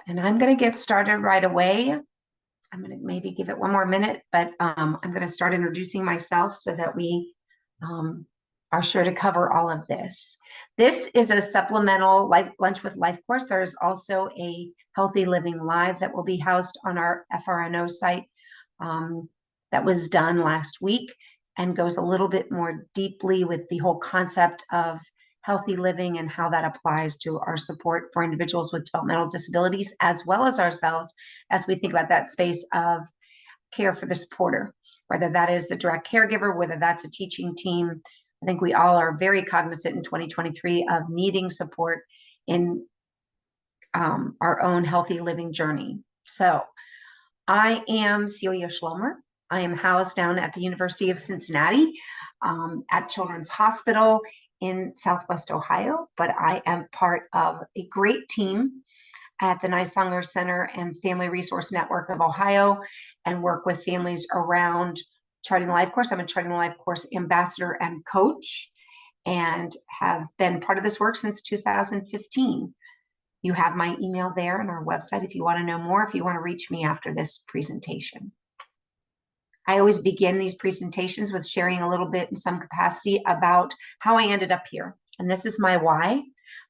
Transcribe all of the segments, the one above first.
And I'm going to get started right away. I'm going to maybe give it one more minute, but I'm going to start introducing myself so that we um, are sure to cover all of this. This is a supplemental lunch with life course. There is also a Healthy Living Live that will be housed on our FRNO site that was done last week and goes a little bit more deeply with the whole concept of healthy living and how that applies to our support for individuals with developmental disabilities, as well as ourselves, as we think about that space of care for the supporter, whether that is the direct caregiver, whether that's a teaching team. I think we all are very cognizant in 2023 of needing support in our own healthy living journey. So I am Celia Schlomer. I am housed down at the University of Cincinnati at Children's Hospital in Southwest Ohio, but I am part of a great team at the Nysonger Center and Family Resource Network of Ohio and work with families around Charting the Life Course. I'm a Charting the Life Course ambassador and coach and have been part of this work since 2015. You have my email there on our website if you want to know more, if you want to reach me after this presentation. I always begin these presentations with sharing a little bit in some capacity about how I ended up here. And this is my why.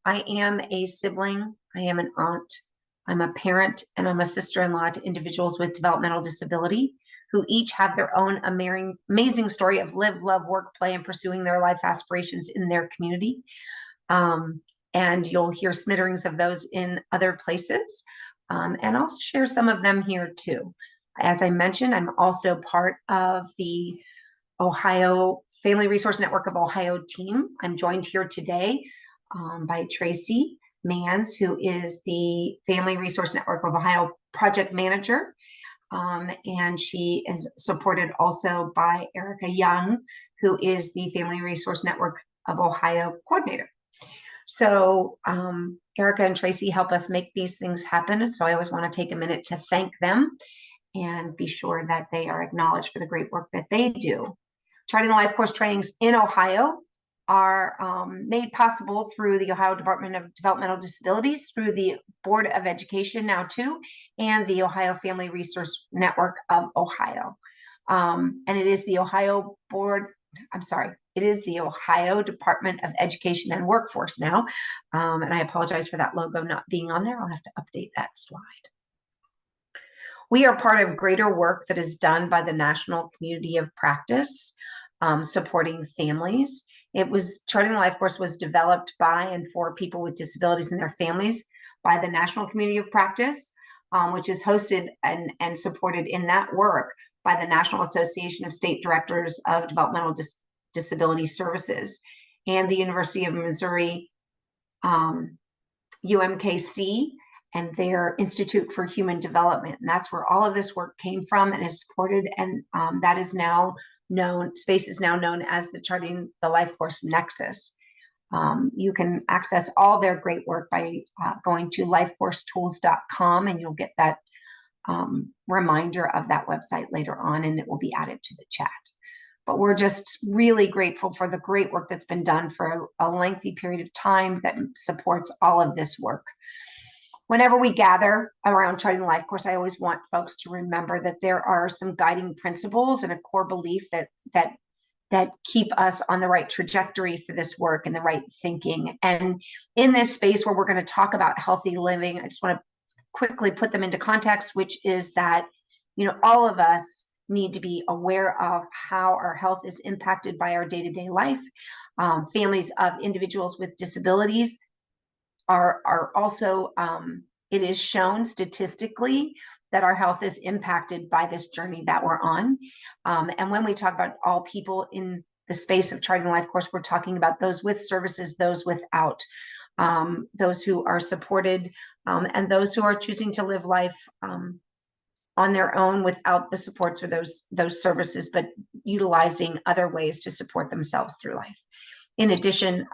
I am a sibling, I am an aunt, I'm a parent, and I'm a sister-in-law to individuals with developmental disability who each have their own amazing story of live, love, work, play, and pursuing their life aspirations in their community. And you'll hear smitterings of those in other places. And I'll share some of them here too. As I mentioned, I'm also part of the Ohio Family Resource Network of Ohio team. I'm joined here today by Tracy Mans, who is the Family Resource Network of Ohio project manager. And she is supported also by Erica Young, who is the Family Resource Network of Ohio coordinator. So Erica and Tracy help us make these things happen. So I always want to take a minute to thank them and be sure that they are acknowledged for the great work that they do. Charting the Life Course trainings in Ohio are made possible through the Ohio Department of Developmental Disabilities, through the Board of Education now too, and the Ohio Family Resource Network of Ohio. And it is the Ohio Department of Education and Workforce now. And I apologize for that logo not being on there. I'll have to update that slide. We are part of greater work that is done by the National Community of Practice, supporting families. Charting the Life Course was developed by and for people with disabilities and their families by the National Community of Practice, which is hosted and supported in that work by the National Association of State Directors of Developmental Disability Services and the University of Missouri, UMKC, and their Institute for Human Development. And that's where all of this work came from and is supported. And that is now known, space is now known as the Charting the Life Course Nexus. You can access all their great work by going to lifecoursetools.com, and you'll get that reminder of that website later on, and it will be added to the chat. But we're just really grateful for the great work that's been done for a lengthy period of time that supports all of this work. Whenever we gather around Charting the Life Course, I always want folks to remember that there are some guiding principles and a core belief that keep us on the right trajectory for this work and the right thinking. And in this space where we're going to talk about healthy living, I just want to quickly put them into context, which is that, all of us need to be aware of how our health is impacted by our day-to-day life. Families of individuals with disabilities are also, it is shown statistically that our health is impacted by this journey that we're on. And when we talk about all people in the space of Charting the Life Course, we're talking about those with services, those without, those who are supported, and those who are choosing to live life on their own without the supports or those services, but utilizing other ways to support themselves through life. In addition,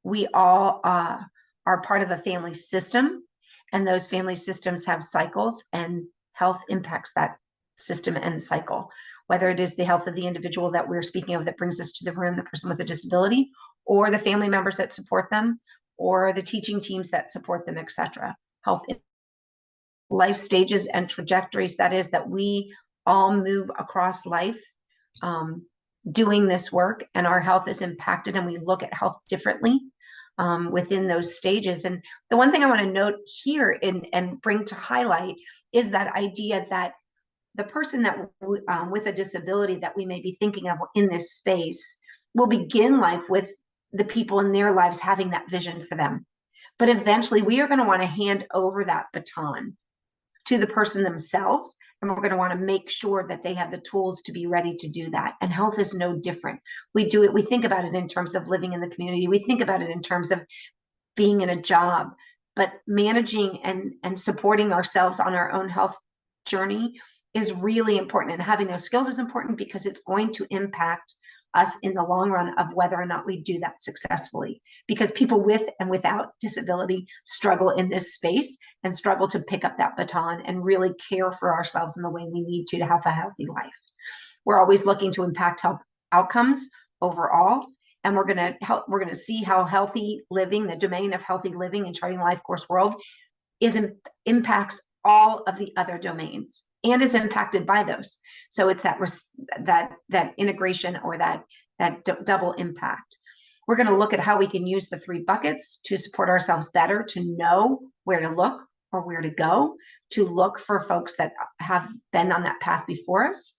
we all are part of a family system, and those family systems have cycles, and health impacts that system and cycle, whether it is the health of the individual that we're speaking of that brings us to the room, the person with a disability, or the family members that support them, or the teaching teams that support them, etc. Health life stages and trajectories. That is, that we all move across life doing this work, and our health is impacted, and we look at health differently within those stages. And the one thing I want to note here and bring to highlight is that idea that the person that with a disability that we may be thinking of in this space will begin life with the people in their lives having that vision for them. But eventually we are going to want to hand over that baton to the person themselves, and we're going to want to make sure that they have the tools to be ready to do that. And health is no different. We think about it in terms of living in the community. We think about it in terms of being in a job, but managing and supporting ourselves on our own health journey is really important. And having those skills is important because it's going to impact us in the long run of whether or not we do that successfully, because people with and without disability struggle in this space and struggle to pick up that baton and really care for ourselves in the way we need to have a healthy life. We're always looking to impact health outcomes overall, and we're going to see how healthy living, the domain of healthy living in Charting the Life Course world, impacts all of the other domains and is impacted by those. So it's that integration, or that double impact. We're going to look at how we can use the 3 buckets to support ourselves better, to know where to look or where to go, to look for folks that have been on that path before us,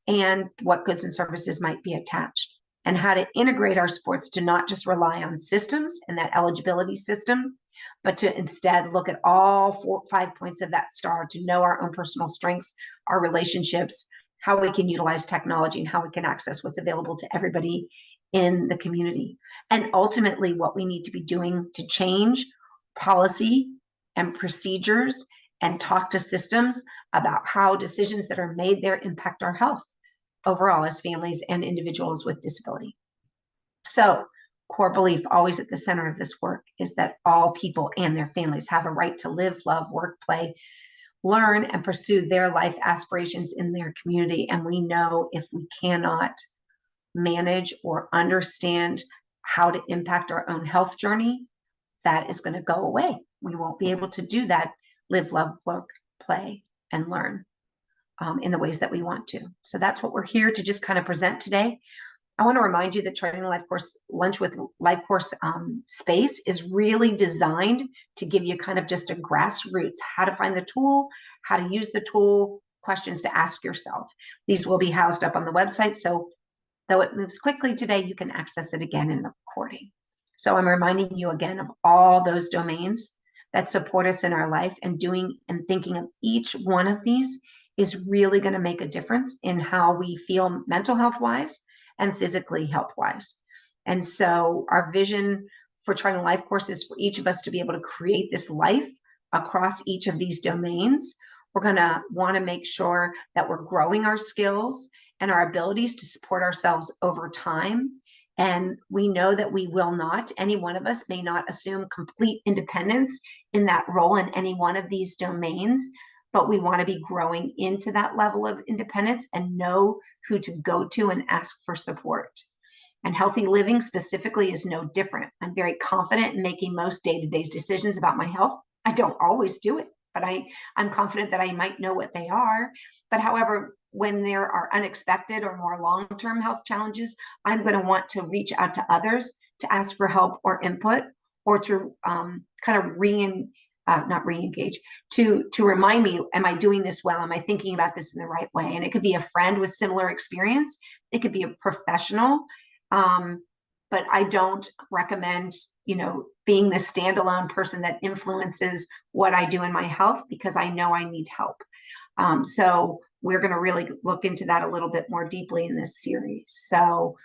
and what goods and services might be attached, and how to integrate our supports to not just rely on systems and that eligibility system, but to instead look at all 5 points of that star, to know our own personal strengths, our relationships, how we can utilize technology, and how we can access what's available to everybody in the community. And ultimately, what we need to be doing to change policy and procedures and talk to systems about how decisions that are made there impact our health overall as families and individuals with disability. So, core belief always at the center of this work is that all people and their families have a right to live, love, work, play, learn, and pursue their life aspirations in their community. And we know if we cannot manage or understand how to impact our own health journey, that is going to go away. We won't be able to do that live, love, work, play, and learn in the ways that we want to. So that's what we're here to just kind of present today. I want to remind you that Charting the Life Course Lunch with Life Course space is really designed to give you kind of just a grassroots, how to find the tool, how to use the tool, questions to ask yourself. These will be housed up on the website, so though it moves quickly today, you can access it again in the recording. So I'm reminding you again of all those domains that support us in our life, and doing and thinking of each one of these is really going to make a difference in how we feel mental health wise and physically health wise. And so our vision for Charting the Life Course is for each of us to be able to create this life across each of these domains. We're going to want to make sure that we're growing our skills and our abilities to support ourselves over time. And we know that we will not, any one of us may not assume complete independence in that role in any one of these domains, but we want to be growing into that level of independence and know who to go to and ask for support. And healthy living specifically is no different. I'm very confident in making most day-to-day decisions about my health. I don't always do it, but I'm confident that I might know what they are. But however, when there are unexpected or more long-term health challenges, I'm going to want to reach out to others to ask for help or input, or to kind of not re-engage, to remind me, am I doing this well? Am I thinking about this in the right way? And it could be a friend with similar experience. It could be a professional. But I don't recommend, being the standalone person that influences what I do in my health, because I know I need help. So we're going to really look into that a little bit more deeply in this series. So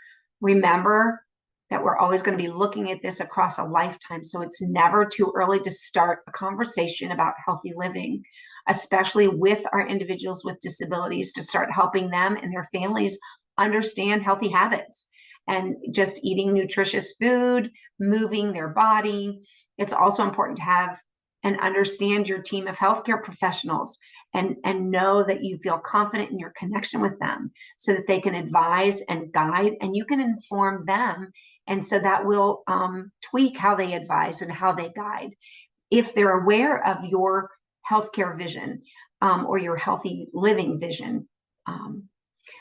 remember that we're always going to be looking at this across a lifetime. So it's never too early to start a conversation about healthy living, especially with our individuals with disabilities, to start helping them and their families understand healthy habits and just eating nutritious food, moving their body. It's also important to have and understand your team of healthcare professionals and know that you feel confident in your connection with them, so that they can advise and guide, and you can inform them. And so that will tweak how they advise and how they guide. If they're aware of your healthcare vision, or your healthy living vision.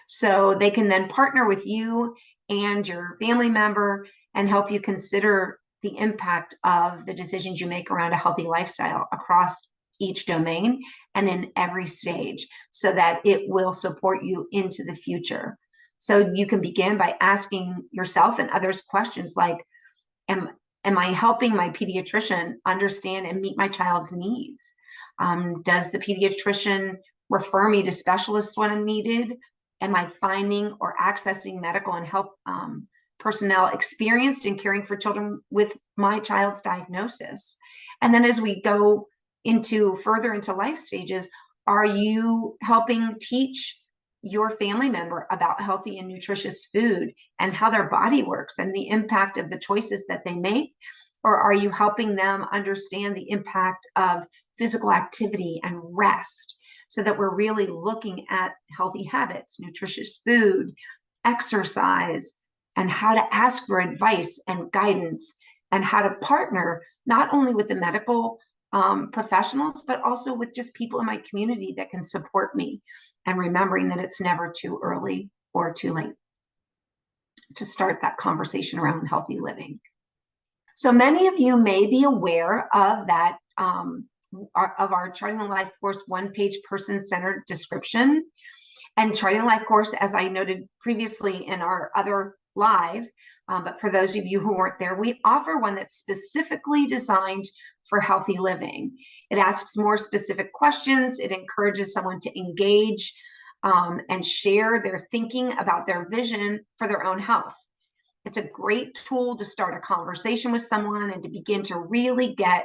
So they can then partner with you and your family member and help you consider the impact of the decisions you make around a healthy lifestyle across each domain and in every stage, so that it will support you into the future. So you can begin by asking yourself and others questions like, am I helping my pediatrician understand and meet my child's needs? Does the pediatrician refer me to specialists when I'm needed? Am I finding or accessing medical and health personnel experienced in caring for children with my child's diagnosis? And then as we go further into life stages, are you helping teach your family member about healthy and nutritious food and how their body works and the impact of the choices that they make? Or are you helping them understand the impact of physical activity and rest, so that we're really looking at healthy habits, nutritious food, exercise, and how to ask for advice and guidance, and how to partner not only with the medical professionals, but also with just people in my community that can support me, and remembering that it's never too early or too late to start that conversation around healthy living. So many of you may be aware of that, of our Charting the Life Course one-page person-centered description. And Charting the Life Course, as I noted previously in our other live, but for those of you who weren't there, we offer one that's specifically designed for healthy living. It asks more specific questions. It encourages someone to engage and share their thinking about their vision for their own health. It's a great tool to start a conversation with someone and to begin to really get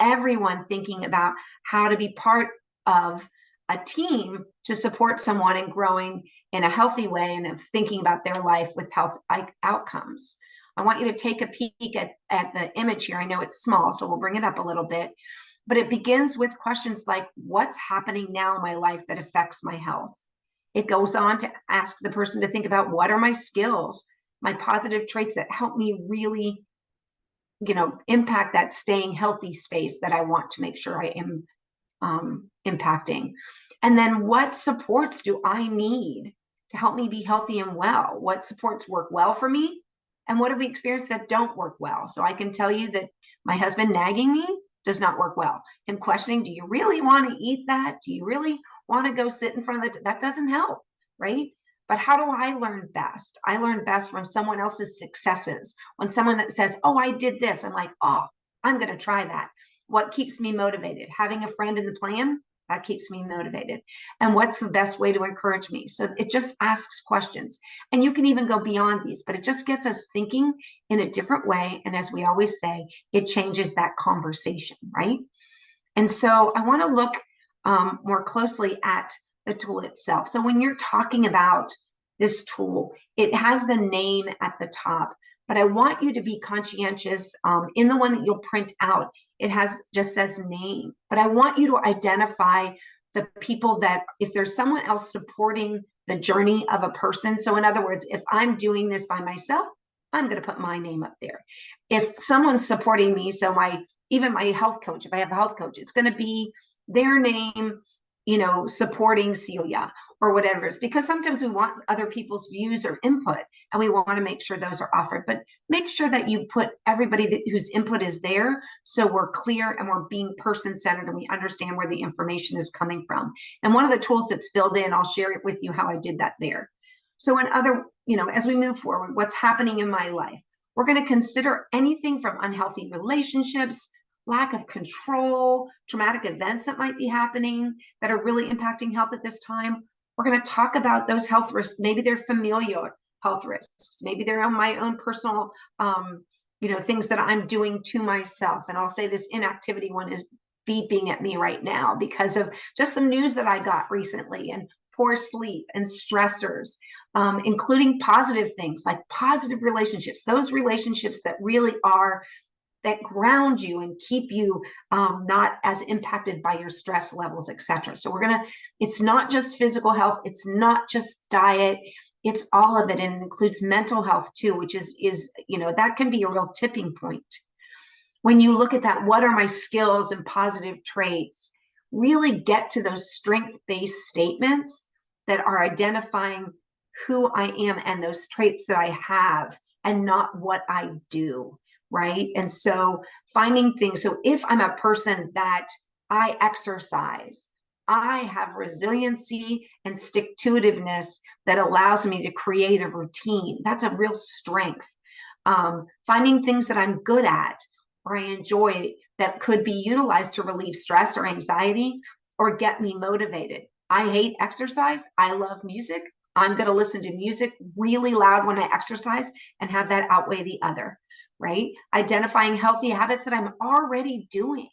everyone thinking about how to be part of a team to support someone in growing in a healthy way and of thinking about their life with health outcomes. I want you to take a peek at the image here. I know it's small, so we'll bring it up a little bit, but it begins with questions like, what's happening now in my life that affects my health? It goes on to ask the person to think about, what are my skills, my positive traits that help me really, impact that staying healthy space that I want to make sure I am impacting. And then what supports do I need to help me be healthy and well? What supports work well for me? And what have we experienced that don't work well? So I can tell you that my husband nagging me does not work well. Him questioning, do you really want to eat that? Do you really want to go sit in front of that doesn't help, right? But how do I learn best? I learn best from someone else's successes. When someone that says, oh, I did this, I'm like, oh, I'm going to try that. What keeps me motivated? Having a friend in the plan, that keeps me motivated. And what's the best way to encourage me? So it just asks questions. And you can even go beyond these, but it just gets us thinking in a different way. And as we always say, it changes that conversation, right? And so I want to look more closely at the tool itself. So when you're talking about this tool, it has the name at the top, but I want you to be conscientious. In the one that you'll print out, it just says name, but I want you to identify the people that, if there's someone else supporting the journey of a person. So in other words, if I'm doing this by myself, I'm going to put my name up there. If someone's supporting me, so even my health coach, if I have a health coach, it's going to be their name, supporting Celia or whatever it is, because sometimes we want other people's views or input, and we want to make sure those are offered. But make sure that you put everybody whose input is there, so we're clear and we're being person-centered and we understand where the information is coming from. And one of the tools that's filled in, I'll share it with you how I did that there. So as we move forward, what's happening in my life, we're going to consider anything from unhealthy relationships, lack of control, traumatic events that might be happening that are really impacting health at this time. We're going to talk about those health risks. Maybe they're familial health risks. Maybe they're on my own personal, things that I'm doing to myself. And I'll say this inactivity one is beeping at me right now because of just some news that I got recently, and poor sleep and stressors, including positive things like positive relationships, those relationships that really are that ground you and keep you not as impacted by your stress levels, etc. So it's not just physical health, it's not just diet, it's all of it, and it includes mental health too, which is that can be a real tipping point. When you look at that, what are my skills and positive traits? really get to those strength-based statements that are identifying who I am and those traits that I have and not what I do, right? And so finding things, so if I'm a person that I exercise, I have resiliency and stick-to-itiveness that allows me to create a routine. That's a real strength. Finding things that I'm good at or I enjoy that could be utilized to relieve stress or anxiety or get me motivated. I hate exercise. I love music. I'm going to listen to music really loud when I exercise and have that outweigh the other, right? Identifying healthy habits that I'm already doing,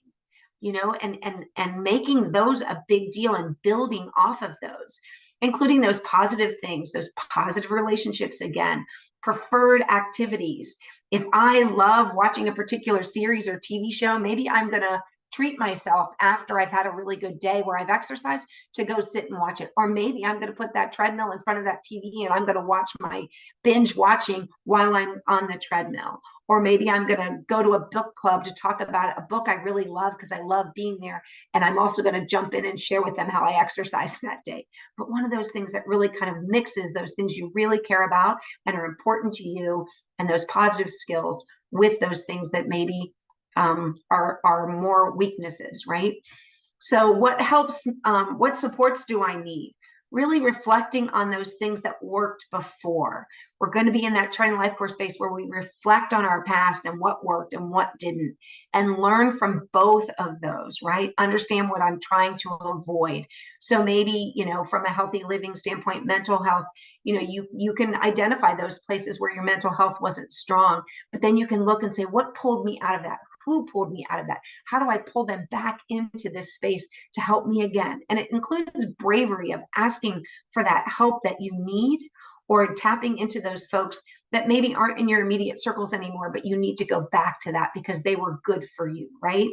and making those a big deal and building off of those, including those positive things, those positive relationships, again, preferred activities. If I love watching a particular series or TV show, maybe I'm going to treat myself after I've had a really good day where I've exercised to go sit and watch it. Or maybe I'm going to put that treadmill in front of that TV and I'm going to watch my binge watching while I'm on the treadmill. Or maybe I'm going to go to a book club to talk about a book I really love because I love being there. And I'm also going to jump in and share with them how I exercised that day. But one of those things that really kind of mixes those things you really care about and are important to you and those positive skills with those things that maybe are more weaknesses, right? So what helps, what supports do I need? Really reflecting on those things that worked before. We're going to be in that Trident Life Course space where we reflect on our past and what worked and what didn't, and learn from both of those, right? Understand what I'm trying to avoid. So maybe, from a healthy living standpoint, mental health, you can identify those places where your mental health wasn't strong, but then you can look and say, what pulled me out of that? Who pulled me out of that? How do I pull them back into this space to help me again? And it includes bravery of asking for that help that you need, or tapping into those folks that maybe aren't in your immediate circles anymore, but you need to go back to that because they were good for you, right?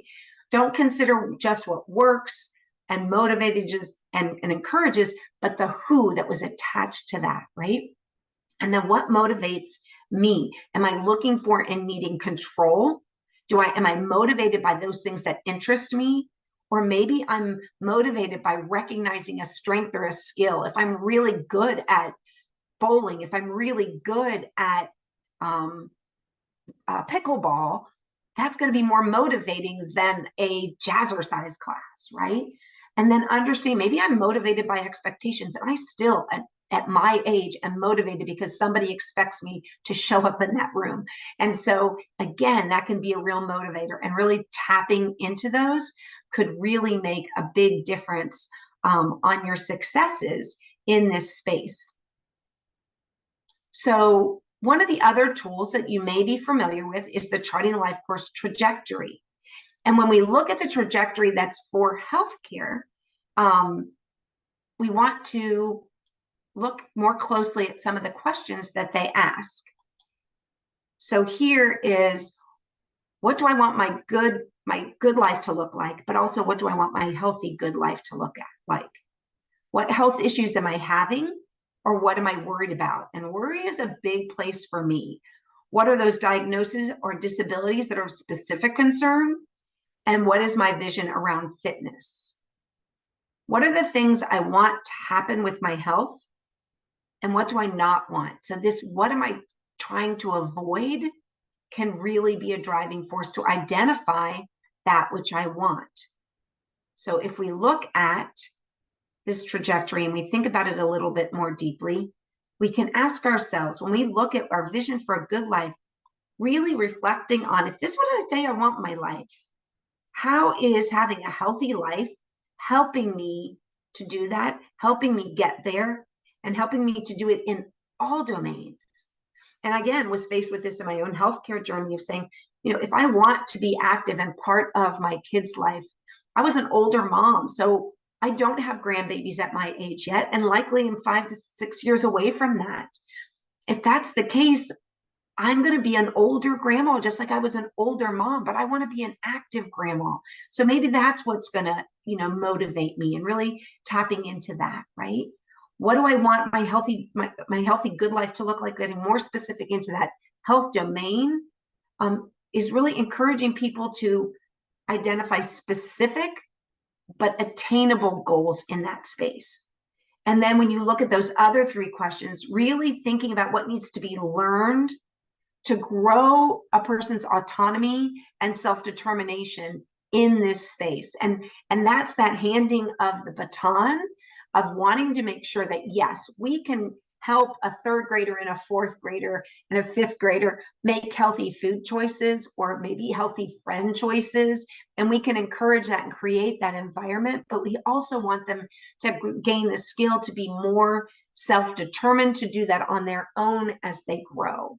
Don't consider just what works and motivates and encourages, but the who that was attached to that, right? And then what motivates me? Am I looking for and needing control? Am I motivated by those things that interest me? Or maybe I'm motivated by recognizing a strength or a skill. If I'm really good at bowling, if I'm really good at pickleball, that's going to be more motivating than a jazzercise class, right? And then understand, maybe I'm motivated by expectations, and I still, at my age, am motivated because somebody expects me to show up in that room. And so again, that can be a real motivator, and really tapping into those could really make a big difference on your successes in this space. So one of the other tools that you may be familiar with is the Charting a Life Course trajectory. And when we look at the trajectory that's for healthcare, we want to look more closely at some of the questions that they ask. So here is, what do I want my good life to look like? But also, what do I want my healthy good life to look like? What health issues am I having? Or what am I worried about? And worry is a big place for me. What are those diagnoses or disabilities that are of specific concern? And what is my vision around fitness? What are the things I want to happen with my health? And what do I not want? So what am I trying to avoid can really be a driving force to identify that which I want. So if we look at this trajectory and we think about it a little bit more deeply, we can ask ourselves, when we look at our vision for a good life, really reflecting on, if this is what I say I want in my life, how is having a healthy life helping me to do that, helping me get there, and helping me to do it in all domains? And again, was faced with this in my own healthcare journey of saying, if I want to be active and part of my kid's life, I was an older mom, so I don't have grandbabies at my age yet, and likely I'm 5 to 6 years away from that. If that's the case, I'm going to be an older grandma, just like I was an older mom, but I want to be an active grandma. So maybe that's what's going to, motivate me, and really tapping into that, right? What do I want my healthy good life to look like? Getting more specific into that health domain is really encouraging people to identify specific but attainable goals in that space. And then when you look at those other three questions, really thinking about what needs to be learned to grow a person's autonomy and self-determination in this space. And that's that handing of the baton of wanting to make sure that, yes, we can help a third grader and a fourth grader and a fifth grader make healthy food choices or maybe healthy friend choices. And we can encourage that and create that environment. But we also want them to gain the skill to be more self-determined to do that on their own as they grow.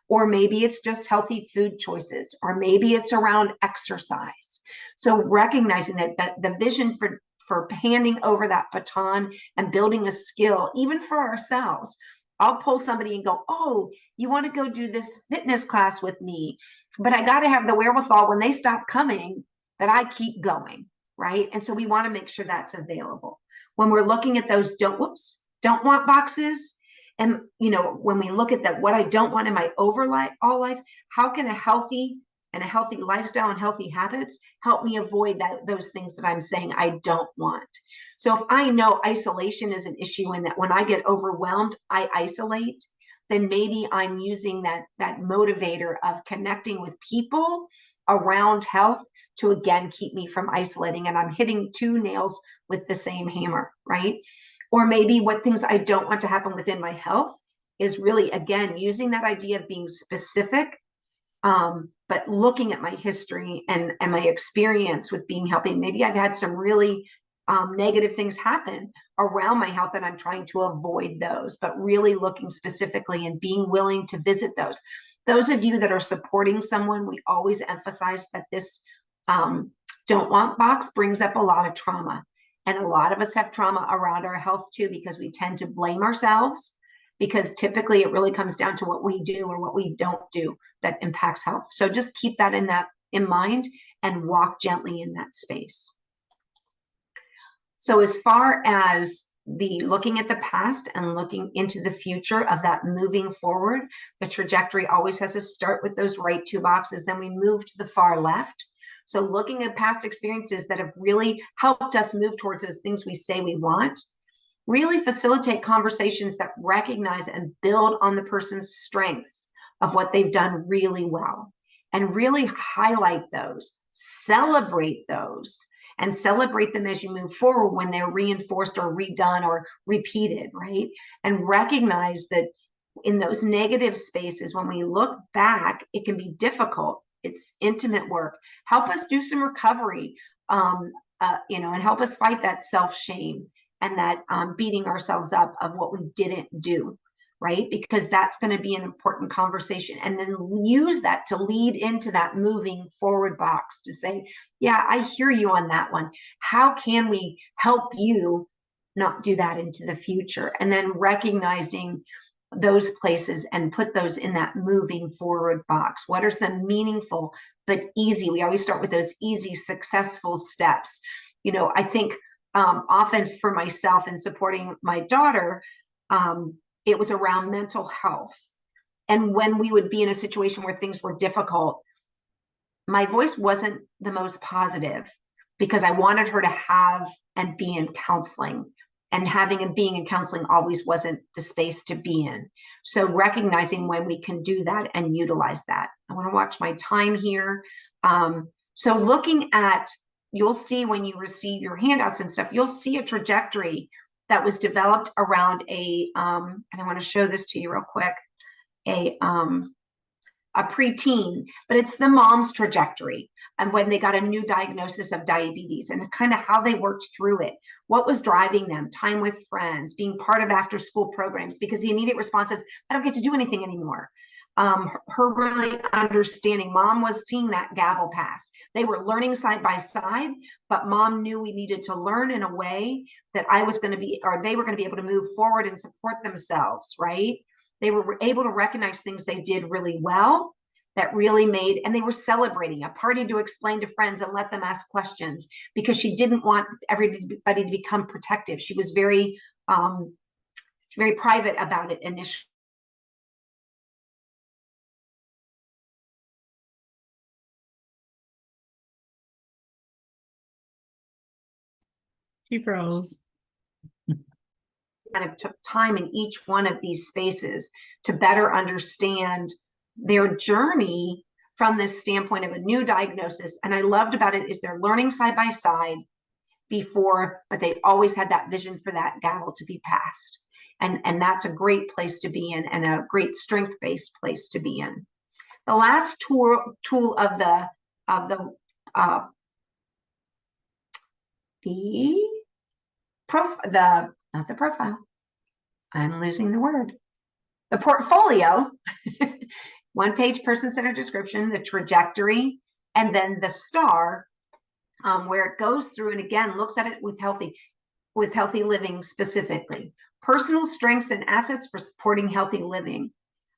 Or maybe it's just healthy food choices, or maybe it's around exercise. So recognizing that the vision for handing over that baton and building a skill, even for ourselves. I'll pull somebody and go, oh, you want to go do this fitness class with me, but I got to have the wherewithal when they stop coming that I keep going, right? And so we want to make sure that's available. When we're looking at those don't want boxes, and when we look at that, what I don't want in my all life, how can a healthy lifestyle and healthy habits help me avoid those things that I'm saying I don't want? So if I know isolation is an issue and that when I get overwhelmed, I isolate, then maybe I'm using that motivator of connecting with people around health to again keep me from isolating, and I'm hitting two nails with the same hammer, right? Or maybe what things I don't want to happen within my health is really, again, using that idea of being specific, but looking at my history and my experience with being healthy. Maybe I've had some really negative things happen around my health and I'm trying to avoid those, but really looking specifically and being willing to visit those. Those of you that are supporting someone, we always emphasize that this don't want box brings up a lot of trauma. And a lot of us have trauma around our health too, because we tend to blame ourselves, because typically it really comes down to what we do or what we don't do that impacts health. So just keep that in mind and walk gently in that space. So as far as the looking at the past and looking into the future of that moving forward, the trajectory always has to start with those right two boxes. Then we move to the far left. So looking at past experiences that have really helped us move towards those things we say we want, really facilitate conversations that recognize and build on the person's strengths of what they've done really well, and really highlight those, celebrate those, and celebrate them as you move forward when they're reinforced or redone or repeated, right? And recognize that in those negative spaces, when we look back, it can be difficult. It's intimate work. Help us do some recovery, and help us fight that self-shame and that beating ourselves up of what we didn't do, right? Because that's going to be an important conversation. And then use that to lead into that moving forward box to say, yeah, I hear you on that one. How can we help you not do that into the future? And then recognizing those places and put those in that moving forward box. What are some meaningful but easy? We always start with those easy, successful steps. I think often for myself in supporting my daughter, it was around mental health. And when we would be in a situation where things were difficult, my voice wasn't the most positive because I wanted her to have and be in counseling. And having and being in counseling always wasn't the space to be in. So recognizing when we can do that and utilize that. I want to watch my time here. So looking at, you'll see when you receive your handouts and stuff, you'll see a trajectory that was developed around and I want to show this to you real quick, a preteen, but it's the mom's trajectory and when they got a new diagnosis of diabetes and kind of how they worked through it, what was driving them, time with friends, being part of after school programs, because the immediate response is, I don't get to do anything anymore. Her really understanding, mom was seeing that gavel pass. They were learning side by side, but mom knew we needed to learn in a way that I was going to be, or they were going to be able to move forward and support themselves, right? They were able to recognize things they did really well that really made, and they were celebrating a party to explain to friends and let them ask questions because she didn't want everybody to become protective. She was very, very private about it initially. She froze. Kind of took time in each one of these spaces to better understand their journey from this standpoint of a new diagnosis. And I loved about it is they're learning side by side before, but they always had that vision for that gavel to be passed. And that's a great place to be in, and a great strength-based place to be in. The last tool of the not the profile. I'm losing the word. The portfolio, one-page person-centered description, the trajectory, and then the star, where it goes through and again looks at it with healthy living specifically. Personal strengths and assets for supporting healthy living.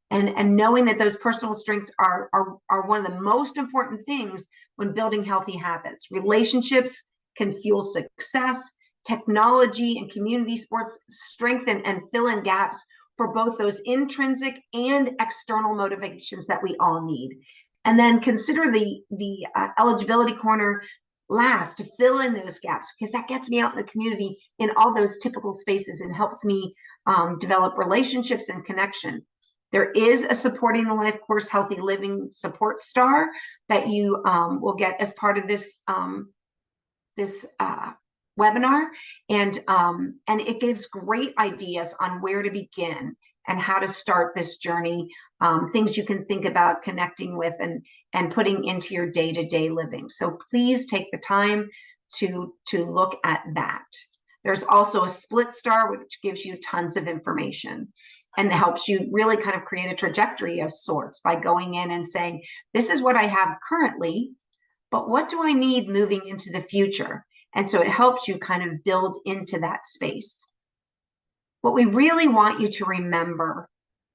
And knowing that those personal strengths are one of the most important things when building healthy habits. Relationships can fuel success. Technology and community sports strengthen and fill in gaps for both those intrinsic and external motivations that we all need. And then consider the eligibility corner last to fill in those gaps, because that gets me out in the community in all those typical spaces and helps me develop relationships and connection. There is a Supporting the LifeCourse Healthy Living support star that you will get as part of this webinar, and it gives great ideas on where to begin and how to start this journey, things you can think about connecting with and putting into your day-to-day living. So please take the time to look at that. There's also a split star, which gives you tons of information and helps you really kind of create a trajectory of sorts by going in and saying, this is what I have currently, but what do I need moving into the future? And so it helps you kind of build into that space. What we really want you to remember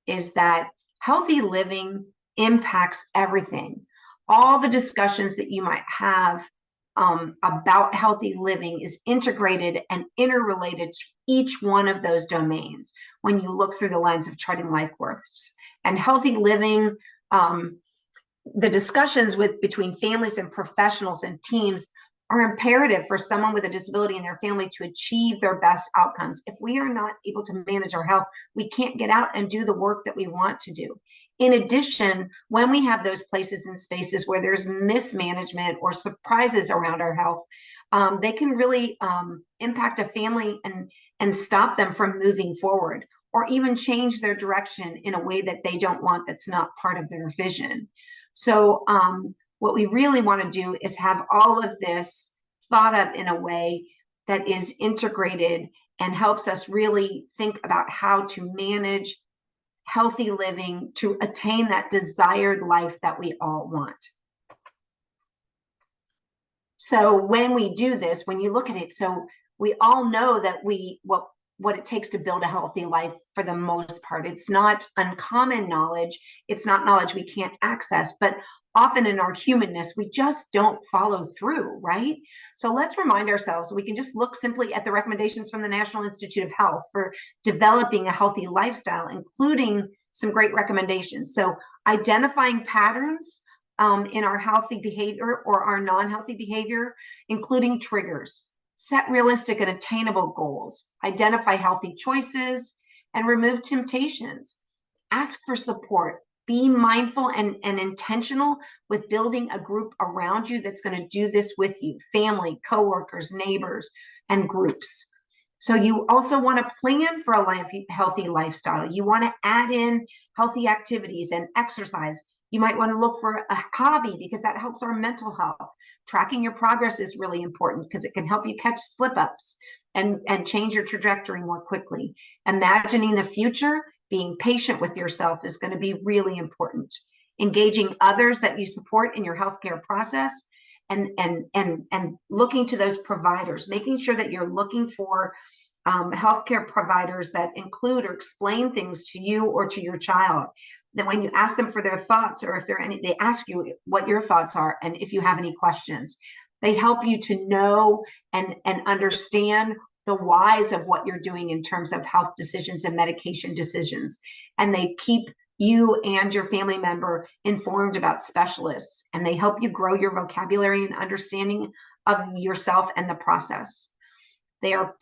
is that healthy living impacts everything. All the discussions that you might have about healthy living is integrated and interrelated to each one of those domains when you look through the lens of charting life worths. And healthy living, the discussions between families and professionals and teams are imperative for someone with a disability in their family to achieve their best outcomes. If we are not able to manage our health, we can't get out and do the work that we want to do. In addition, when we have those places and spaces where there's mismanagement or surprises around our health, they can really impact a family and stop them from moving forward, or even change their direction in a way that they don't want, that's not part of their vision. So what we really want to do is have all of this thought of in a way that is integrated and helps us really think about how to manage healthy living to attain that desired life that we all want. So when we do this, when you look at it, so we all know that what it takes to build a healthy life for the most part. It's not uncommon knowledge. It's not knowledge we can't access, but often in our humanness, we just don't follow through, right? So let's remind ourselves, we can just look simply at the recommendations from the National Institute of Health for developing a healthy lifestyle, including some great recommendations. So identifying patterns in our healthy behavior or our non-healthy behavior, including triggers. Set realistic and attainable goals, identify healthy choices, and remove temptations. Ask for support. Be mindful and intentional with building a group around you that's going to do this with you, family, coworkers, neighbors, and groups. So you also want to plan for a healthy lifestyle. You want to add in healthy activities and exercise. You might want to look for a hobby because that helps our mental health. Tracking your progress is really important because it can help you catch slip-ups and change your trajectory more quickly. Imagining the future, being patient with yourself is going to be really important. Engaging others that you support in your healthcare process and looking to those providers, making sure that you're looking for healthcare providers that include or explain things to you or to your child. Then when you ask them for their thoughts, or if there are any, they ask you what your thoughts are and if you have any questions. They help you to know and understand the whys of what you're doing in terms of health decisions and medication decisions. And they keep you and your family member informed about specialists, and they help you grow your vocabulary and understanding of yourself and the process. They are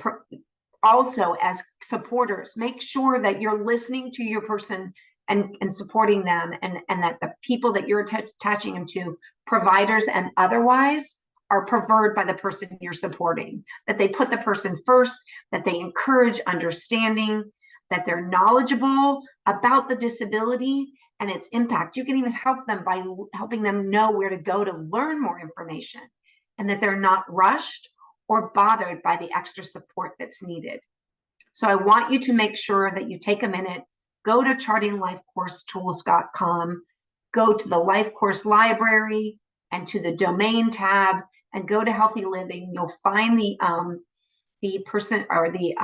also, as supporters, make sure that you're listening to your person and supporting them, and that the people that you're attaching them to, providers and otherwise, are preferred by the person you're supporting, that they put the person first, that they encourage understanding, that they're knowledgeable about the disability and its impact. You can even help them by helping them know where to go to learn more information, and that they're not rushed or bothered by the extra support that's needed. So I want you to make sure that you take a minute, go to chartinglifecoursetools.com, go to the LifeCourse library and to the domain tab, and go to Healthy Living. You'll find the person, or the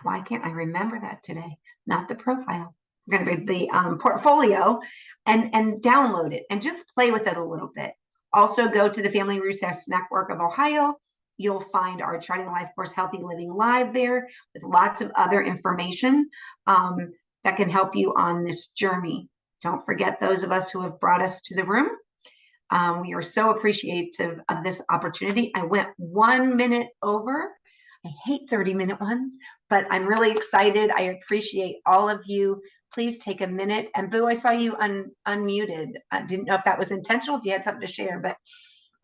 why can't I remember that today? Not the profile. Going to be the portfolio, and download it and just play with it a little bit. Also, go to the Family Resource Network of Ohio. You'll find our Charting Life Course Healthy Living Live there, with lots of other information that can help you on this journey. Don't forget those of us who have brought us to the room. We are so appreciative of this opportunity. I went 1 minute over. I hate 30-minute ones, but I'm really excited. I appreciate all of you. Please take a minute. And Boo, I saw you unmuted. I didn't know if that was intentional, if you had something to share, but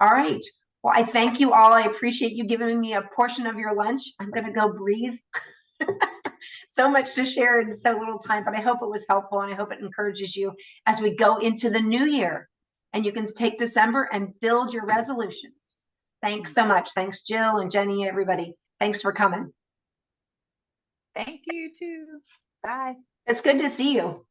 all right. Well, I thank you all. I appreciate you giving me a portion of your lunch. I'm going to go breathe. So much to share in so little time, but I hope it was helpful, and I hope it encourages you as we go into the new year, and you can take December and build your resolutions. Thanks so much. Thanks, Jill and Jenny, everybody. Thanks for coming. Thank you too. Bye. It's good to see you.